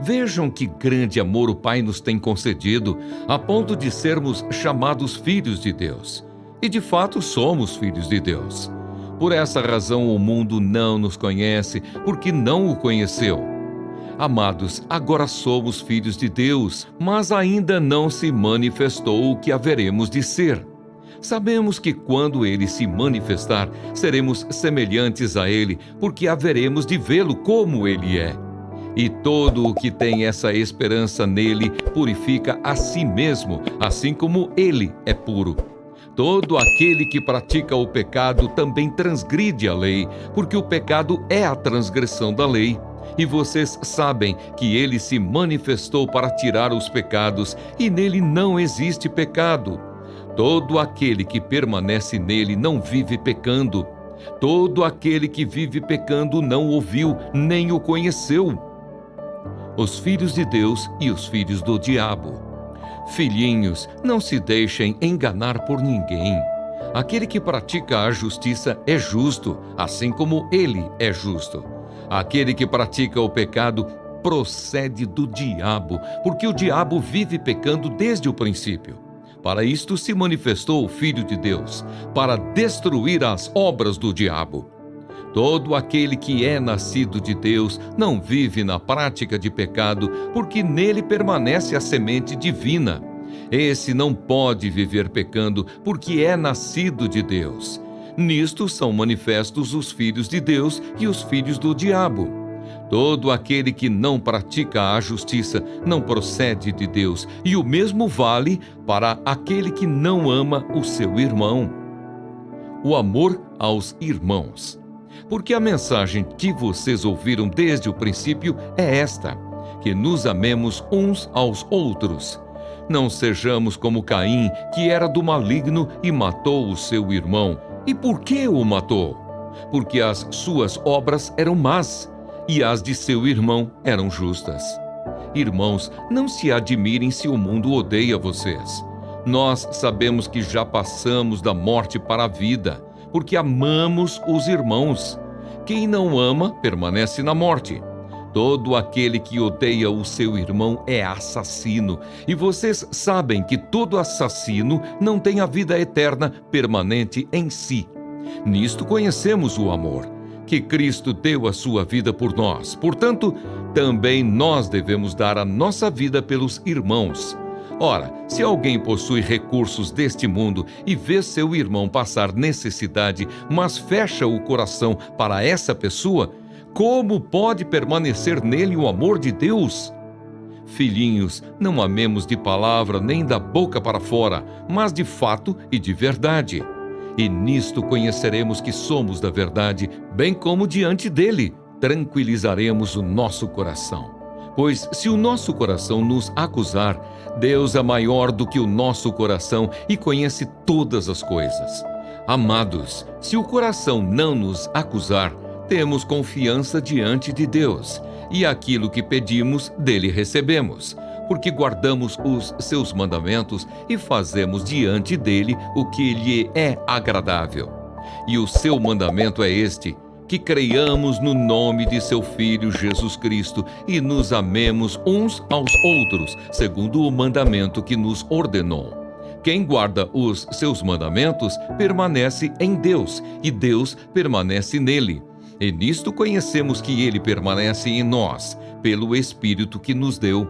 Vejam que grande amor o Pai nos tem concedido, a ponto de sermos chamados filhos de Deus. E de fato somos filhos de Deus. Por essa razão o mundo não nos conhece, porque não o conheceu. Amados, agora somos filhos de Deus, mas ainda não se manifestou o que haveremos de ser. Sabemos que quando Ele se manifestar, seremos semelhantes a Ele, porque haveremos de vê-lo como Ele é. E todo o que tem essa esperança nele purifica a si mesmo, assim como Ele é puro. Todo aquele que pratica o pecado também transgride a lei, porque o pecado é a transgressão da lei. E vocês sabem que Ele se manifestou para tirar os pecados, e nele não existe pecado. Todo aquele que permanece nele não vive pecando. Todo aquele que vive pecando não ouviu, nem o conheceu. Os filhos de Deus e os filhos do diabo. Filhinhos, não se deixem enganar por ninguém. Aquele que pratica a justiça é justo, assim como Ele é justo. Aquele que pratica o pecado procede do diabo, porque o diabo vive pecando desde o princípio. Para isto se manifestou o Filho de Deus, para destruir as obras do diabo. Todo aquele que é nascido de Deus não vive na prática de pecado, porque nele permanece a semente divina. Esse não pode viver pecando, porque é nascido de Deus. Nisto são manifestos os filhos de Deus e os filhos do diabo. Todo aquele que não pratica a justiça não procede de Deus, e o mesmo vale para aquele que não ama o seu irmão. O amor aos irmãos. Porque a mensagem que vocês ouviram desde o princípio é esta: que nos amemos uns aos outros. Não sejamos como Caim, que era do maligno e matou o seu irmão. E por que o matou? Porque as suas obras eram más, e as de seu irmão eram justas. Irmãos, não se admirem se o mundo odeia vocês. Nós sabemos que já passamos da morte para a vida, porque amamos os irmãos. Quem não ama, permanece na morte. Todo aquele que odeia o seu irmão é assassino, e vocês sabem que todo assassino não tem a vida eterna permanente em si. Nisto conhecemos o amor, que Cristo deu a sua vida por nós. Portanto, também nós devemos dar a nossa vida pelos irmãos. Ora, se alguém possui recursos deste mundo e vê seu irmão passar necessidade, mas fecha o coração para essa pessoa, como pode permanecer nele o amor de Deus? Filhinhos, não amemos de palavra nem da boca para fora, mas de fato e de verdade. E nisto conheceremos que somos da verdade, bem como diante dele tranquilizaremos o nosso coração. Pois se o nosso coração nos acusar, Deus é maior do que o nosso coração e conhece todas as coisas. Amados, se o coração não nos acusar, temos confiança diante de Deus, e aquilo que pedimos dele recebemos, porque guardamos os seus mandamentos e fazemos diante dele o que lhe é agradável. E o seu mandamento é este: que creiamos no nome de seu Filho Jesus Cristo e nos amemos uns aos outros, segundo o mandamento que nos ordenou. Quem guarda os seus mandamentos permanece em Deus, e Deus permanece nele. E nisto conhecemos que ele permanece em nós, pelo Espírito que nos deu.